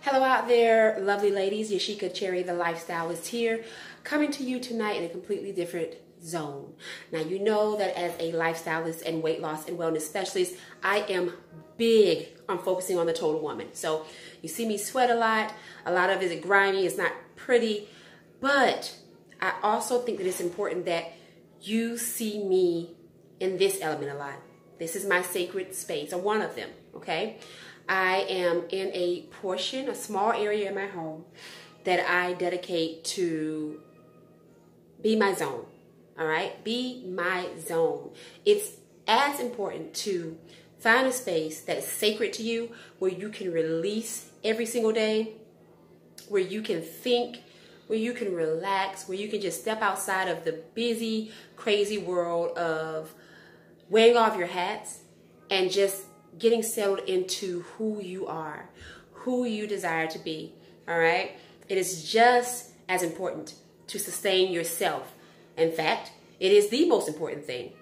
Hello out there, lovely ladies. Yashika Cherry, the lifestylist here, coming to you tonight in a completely different zone. Now, you know that as a lifestylist and weight loss and wellness specialist, I am big on focusing on the total woman. So you see me sweat a lot of it is grimy, it's not pretty, but I also think that it's important that you see me in this element a lot. This is my sacred space, or one of them, okay? I am in a portion, a small area in my home that I dedicate to be my zone, all right? Be my zone. It's as important to find a space that's sacred to you, where you can release every single day, where you can think, where you can relax, where you can just step outside of the busy, crazy world of wearing off your hats and just getting settled into who you are, who you desire to be, all right? It is just as important to sustain yourself. In fact, it is the most important thing.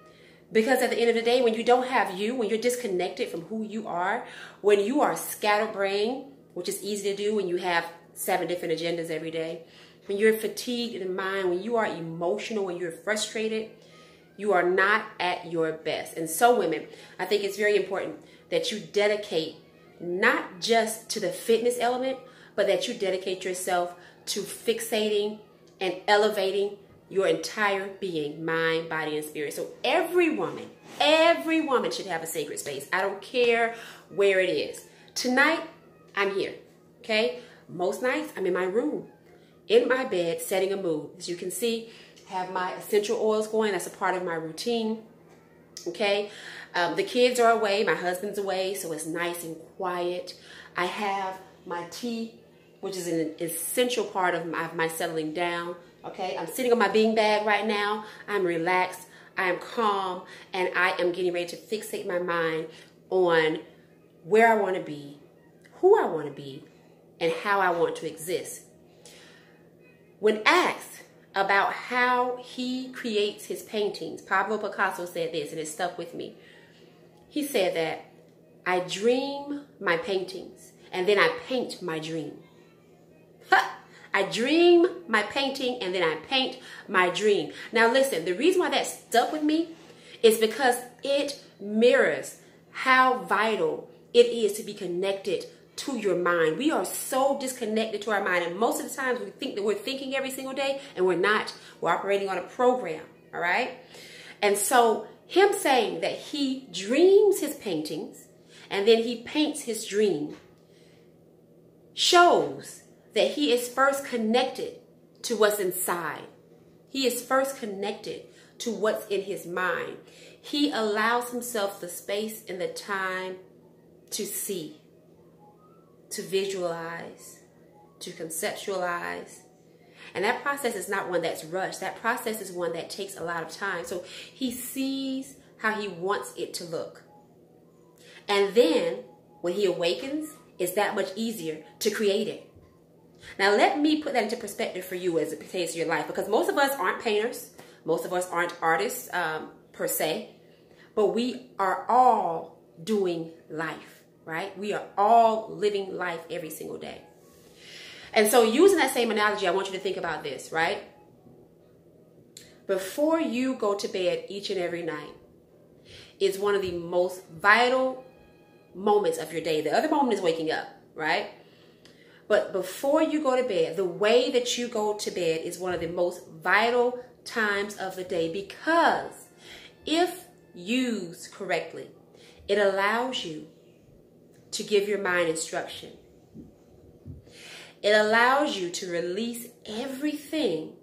Because at the end of the day, when you don't have you, when you're disconnected from who you are, when you are scatterbrained, which is easy to do when you have 7 different agendas every day, when you're fatigued in the mind, when you are emotional, when you're frustrated, you are not at your best. And so women, I think it's very important that you dedicate not just to the fitness element, but that you dedicate yourself to fixating and elevating your entire being, mind, body, and spirit. So every woman should have a sacred space. I don't care where it is. Tonight, I'm here, okay? Most nights, I'm in my room, in my bed, setting a mood. As you can see, I have my essential oils going. That's a part of my routine, okay? The kids are away, my husband's away, so it's nice and quiet. I have my tea, which is an essential part of my settling down, okay? I'm sitting on my beanbag right now. I'm relaxed, I am calm, and I am getting ready to fixate my mind on where I want to be, who I want to be, and how I want to exist. When asked about how he creates his paintings, Pablo Picasso said this, and it stuck with me. He said that I dream my paintings, and then I paint my dream. I dream my painting, and then I paint my dream. Now listen, the reason why that stuck with me is because it mirrors how vital it is to be connected to your mind. We are so disconnected to our mind, and most of the times we think that we're thinking every single day, and we're not. We're operating on a program, all right? And so him saying that he dreams his paintings and then he paints his dream shows that he is first connected to what's inside. He is first connected to what's in his mind. He allows himself the space and the time to see, to visualize, to conceptualize. And that process is not one that's rushed. That process is one that takes a lot of time. So he sees how he wants it to look. And then when he awakens, it's that much easier to create it. Now let me put that into perspective for you as it pertains to your life, because most of us aren't painters. Most of us aren't artists per se, but we are all doing life, right? We are all living life every single day. And so using that same analogy, I want you to think about this, right? Before you go to bed each and every night is one of the most vital moments of your day. The other moment is waking up, right? But before you go to bed, the way that you go to bed is one of the most vital times of the day, because if used correctly, it allows you to give your mind instruction. It allows you to release everything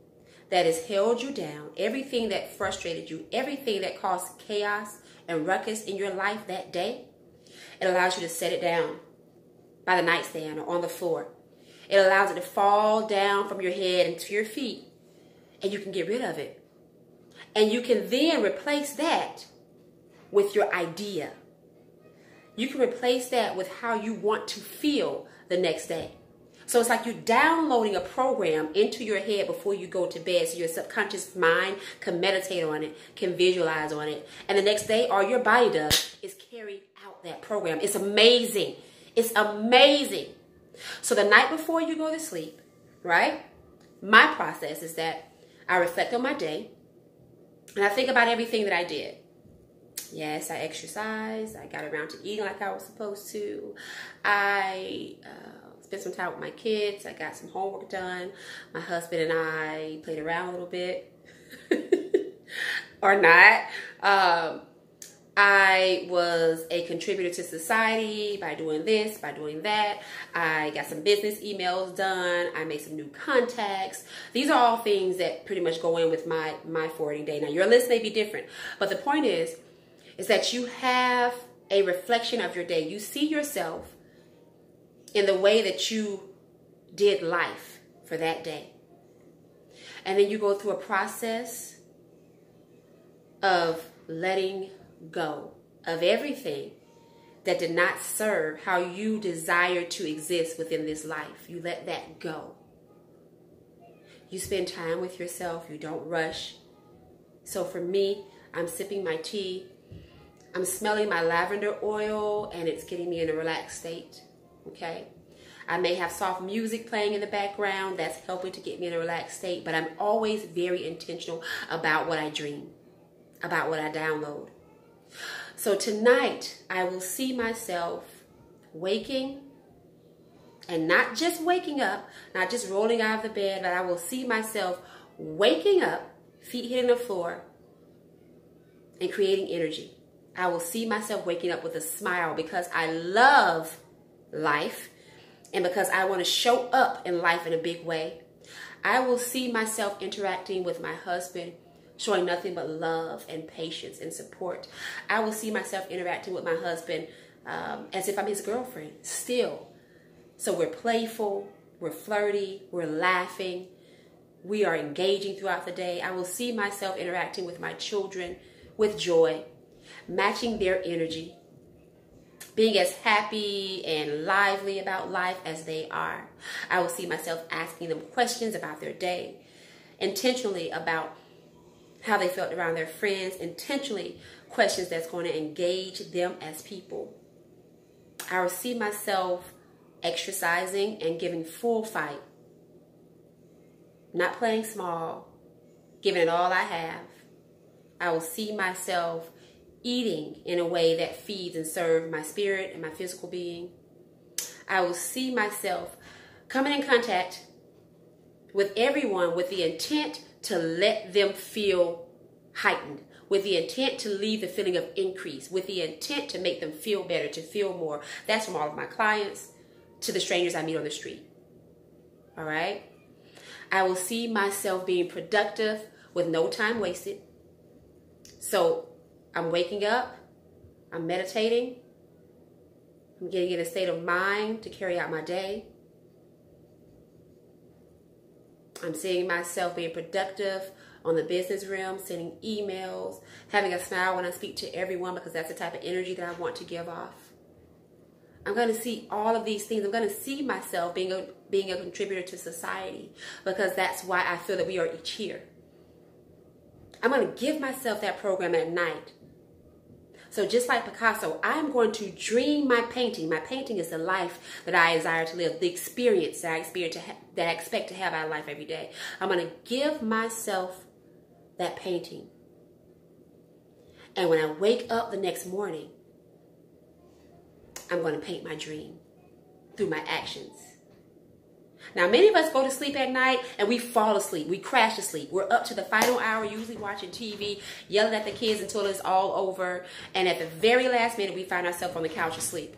that has held you down, everything that frustrated you, everything that caused chaos and ruckus in your life that day. It allows you to set it down by the nightstand or on the floor. It allows it to fall down from your head into your feet, and you can get rid of it. And you can then replace that with your idea. You can replace that with how you want to feel the next day. So it's like you're downloading a program into your head before you go to bed, so your subconscious mind can meditate on it, can visualize on it. And the next day, all your body does is carry out that program. It's amazing. It's amazing. So the night before you go to sleep, right? My process is that I reflect on my day and I think about everything that I did. Yes, I exercised. I got around to eating like I was supposed to. I spent some time with my kids. I got some homework done. My husband and I played around a little bit. Or not. I was a contributor to society by doing this, by doing that. I got some business emails done. I made some new contacts. These are all things that pretty much go in with my forwarding day. Now, your list may be different, but the point is that you have a reflection of your day. You see yourself in the way that you did life for that day. And then you go through a process of letting go of everything that did not serve how you desire to exist within this life. You let that go. You spend time with yourself. You don't rush. So for me, I'm sipping my tea. I'm smelling my lavender oil, and it's getting me in a relaxed state. Okay? I may have soft music playing in the background. That's helping to get me in a relaxed state. But I'm always very intentional about what I dream, about what I download. So tonight, I will see myself waking, and not just waking up, not just rolling out of the bed, but I will see myself waking up, feet hitting the floor, and creating energy. I will see myself waking up with a smile because I love life and because I want to show up in life in a big way. I will see myself interacting with my husband, showing nothing but love and patience and support. I will see myself interacting with my husband as if I'm his girlfriend still. So we're playful, we're flirty, we're laughing, we are engaging throughout the day. I will see myself interacting with my children with joy, matching their energy, being as happy and lively about life as they are. I will see myself asking them questions about their day, intentionally about how they felt around their friends, intentionally questions that's going to engage them as people. I will see myself exercising and giving full fight, not playing small, giving it all I have. I will see myself eating in a way that feeds and serves my spirit and my physical being. I will see myself coming in contact with everyone with the intent to let them feel heightened, with the intent to leave the feeling of increase, with the intent to make them feel better, to feel more. That's from all of my clients to the strangers I meet on the street. All right? I will see myself being productive with no time wasted. So I'm waking up, I'm meditating, I'm getting in a state of mind to carry out my day. I'm seeing myself being productive on the business realm, sending emails, having a smile when I speak to everyone because that's the type of energy that I want to give off. I'm going to see all of these things. I'm going to see myself being a contributor to society because that's why I feel that we are each here. I'm going to give myself that program at night. So just like Picasso, I'm going to dream my painting. My painting is the life that I desire to live, the experience that I expect to have out of life every day. I'm going to give myself that painting. And when I wake up the next morning, I'm going to paint my dream through my actions. Now, many of us go to sleep at night and we fall asleep. We crash to sleep. We're up to the final hour, usually watching TV, yelling at the kids until it's all over. And at the very last minute, we find ourselves on the couch asleep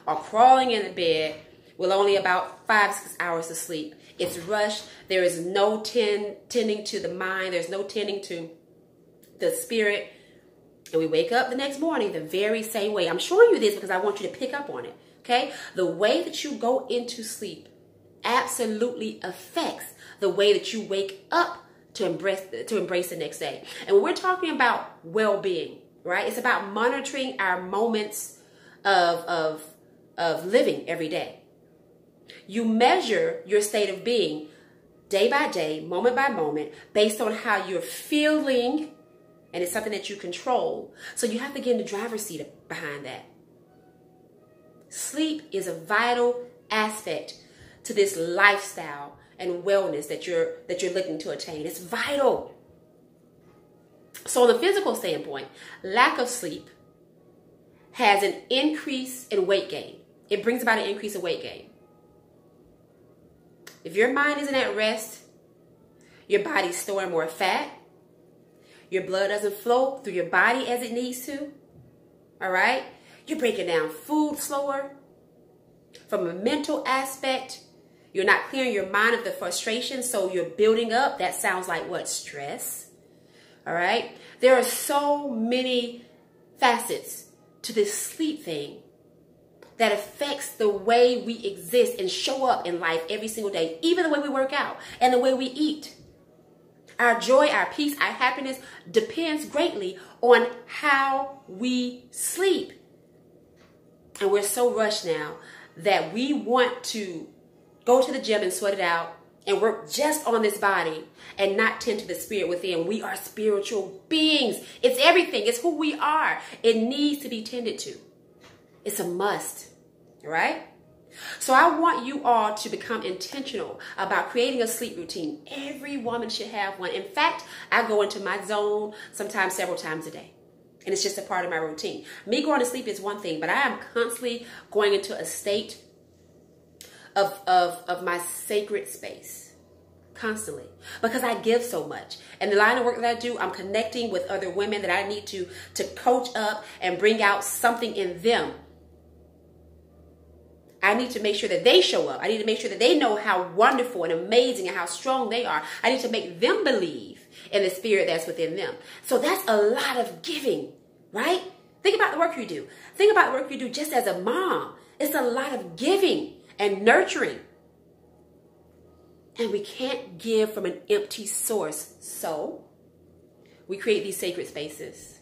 or crawling in the bed with only about 5-6 hours of sleep. It's rushed. There is no tending to the mind. There's no tending to the spirit. And we wake up the next morning the very same way. I'm showing you this because I want you to pick up on it. Okay? The way that you go into sleep absolutely affects the way that you wake up to embrace the next day. And when we're talking about well-being, right? It's about monitoring our moments of living every day. You measure your state of being day by day, moment by moment, based on how you're feeling, and it's something that you control. So you have to get in the driver's seat behind that. Sleep is a vital aspect to this lifestyle and wellness that you're looking to attain. It's vital. So on the physical standpoint, lack of sleep has an increase in weight gain. It brings about an increase in weight gain. If your mind isn't at rest, your body's storing more fat. Your blood doesn't flow through your body as it needs to. All right? You're breaking down food slower. From a mental aspect, you're not clearing your mind of the frustration, so you're building up. That sounds like what? Stress. All right? There are so many facets to this sleep thing that affects the way we exist and show up in life every single day, even the way we work out and the way we eat. Our joy, our peace, our happiness depends greatly on how we sleep. And we're so rushed now that we want to go to the gym and sweat it out and work just on this body and not tend to the spirit within. We are spiritual beings. It's everything. It's who we are. It needs to be tended to. It's a must, right? So I want you all to become intentional about creating a sleep routine. Every woman should have one. In fact, I go into my zone sometimes several times a day. And it's just a part of my routine. Me going to sleep is one thing, but I am constantly going into a state of my sacred space. Constantly. Because I give so much. And the line of work that I do, I'm connecting with other women that I need to coach up and bring out something in them. I need to make sure that they show up. I need to make sure that they know how wonderful and amazing and how strong they are. I need to make them believe in the spirit that's within them. So that's a lot of giving, right? Think about the work you do. Think about the work you do just as a mom. It's a lot of giving and nurturing. And we can't give from an empty source. So we create these sacred spaces.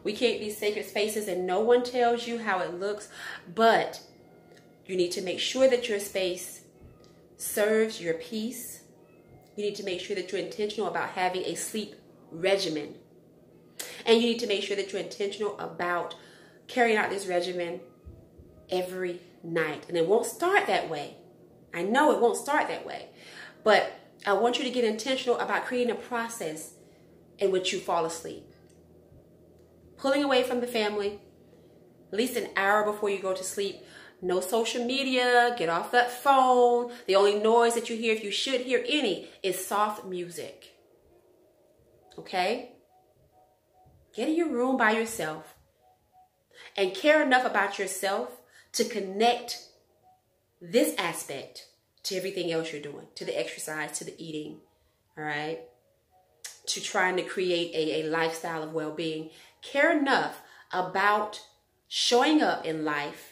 We create these sacred spaces and no one tells you how it looks, but you need to make sure that your space serves your peace. You need to make sure that you're intentional about having a sleep regimen. And you need to make sure that you're intentional about carrying out this regimen every night. And it won't start that way. I know it won't start that way. But I want you to get intentional about creating a process in which you fall asleep. Pulling away from the family, at least an hour before you go to sleep. No social media, get off that phone. The only noise that you hear, if you should hear any, is soft music. Okay? Get in your room by yourself and care enough about yourself to connect this aspect to everything else you're doing, to the exercise, to the eating, all right? To trying to create a lifestyle of well-being. Care enough about showing up in life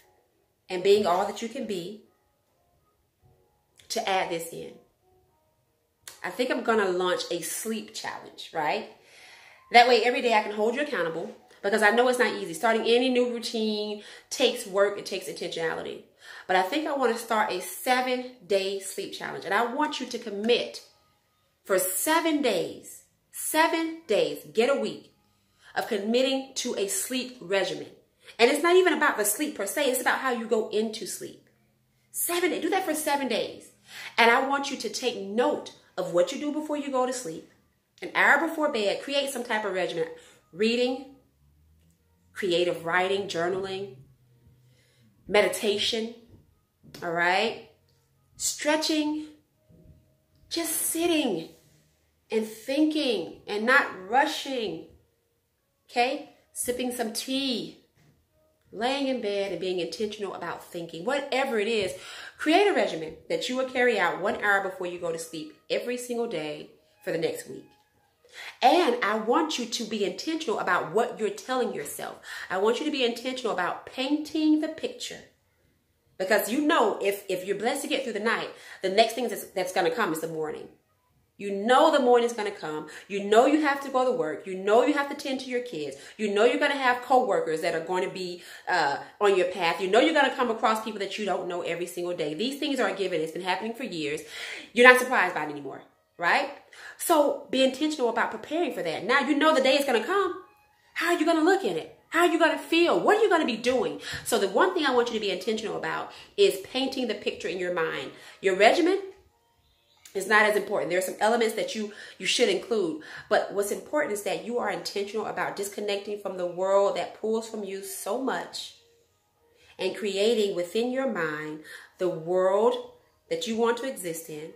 and being all that you can be to add this in. I think I'm going to launch a sleep challenge, right? That way every day I can hold you accountable because I know it's not easy. Starting any new routine takes work. It takes intentionality. But I think I want to start a 7-day sleep challenge. And I want you to commit for 7 days, get a week of committing to a sleep regimen. And it's not even about the sleep per se. It's about how you go into sleep. 7 days. Do that for 7 days. And I want you to take note of what you do before you go to sleep. An hour before bed, create some type of regimen. Reading, creative writing, journaling, meditation, all right? Stretching, just sitting and thinking and not rushing, okay? Sipping some tea, laying in bed and being intentional about thinking. Whatever it is, create a regimen that you will carry out 1 hour before you go to sleep every single day for the next week. And I want you to be intentional about what you're telling yourself. I want you to be intentional about painting the picture. Because you know, if you're blessed to get through the night, the next thing that's going to come is the morning. You know the morning's going to come. You know you have to go to work. You know you have to tend to your kids. You know you're going to have coworkers that are going to be on your path. You know you're going to come across people that you don't know every single day. These things are a given. It's been happening for years. You're not surprised by it anymore, right? So be intentional about preparing for that. Now you know the day is going to come. How are you going to look at it? How are you going to feel? What are you going to be doing? So the one thing I want you to be intentional about is painting the picture in your mind. Your regimen is not as important. There are some elements that you should include. But what's important is that you are intentional about disconnecting from the world that pulls from you so much and creating within your mind the world that you want to exist in,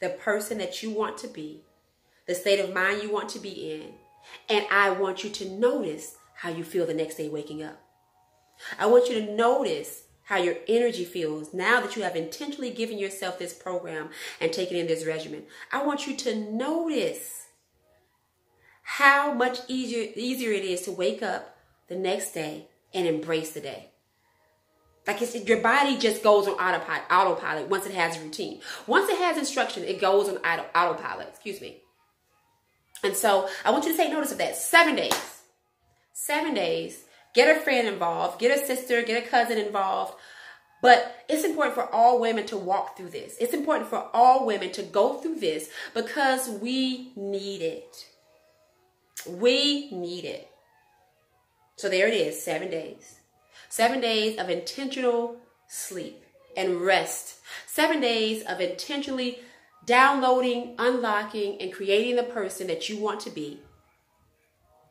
the person that you want to be, the state of mind you want to be in. And I want you to notice how you feel the next day waking up. I want you to notice how your energy feels now that you have intentionally given yourself this program and taken in this regimen. I want you to notice how much easier it is to wake up the next day and embrace the day. Like your body just goes on autopilot once it has a routine. Once it has instruction, it goes on autopilot. Excuse me. And so I want you to take notice of that. 7 days. 7 days. Get a friend involved. Get a sister. Get a cousin involved. But it's important for all women to walk through this. It's important for all women to go through this because we need it. We need it. So there it is. 7 days. 7 days of intentional sleep and rest. 7 days of intentionally downloading, unlocking, and creating the person that you want to be.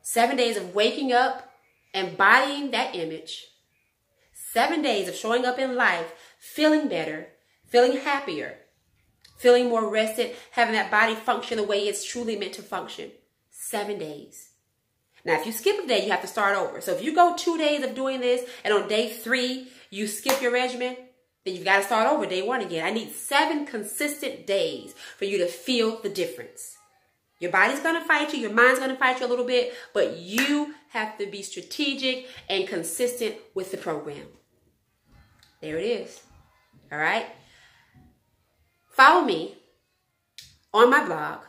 7 days of waking up, embodying that image. 7 days of showing up in life, feeling better, feeling happier, feeling more rested, having that body function the way it's truly meant to function. 7 days. Now, if you skip a day, you have to start over. So if you go 2 days of doing this and on day 3, you skip your regimen, then you've got to start over day 1 again. I need 7 consistent days for you to feel the difference. Your body's going to fight you. Your mind's going to fight you a little bit. But you have to be strategic and consistent with the program. There it is. All right. Follow me on my blog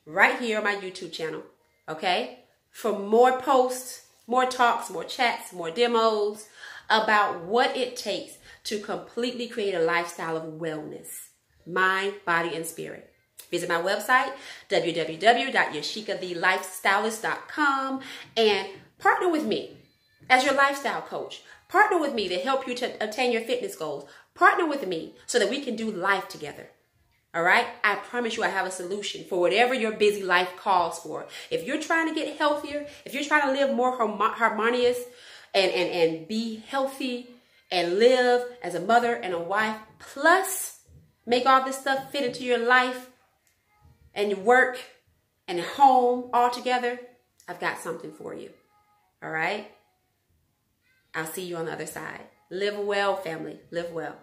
right here on my YouTube channel. Okay. For more posts, more talks, more chats, more demos about what it takes to completely create a lifestyle of wellness, mind, body, and spirit. Visit my website, www.yashikathelifestylist.com, and partner with me as your lifestyle coach. Partner with me to help you to attain your fitness goals. Partner with me so that we can do life together. All right? I promise you I have a solution for whatever your busy life calls for. If you're trying to get healthier, if you're trying to live more harmonious and be healthy and live as a mother and a wife, plus make all this stuff fit into your life and your work and home all together, I've got something for you. All right? I'll see you on the other side. Live well, family. Live well.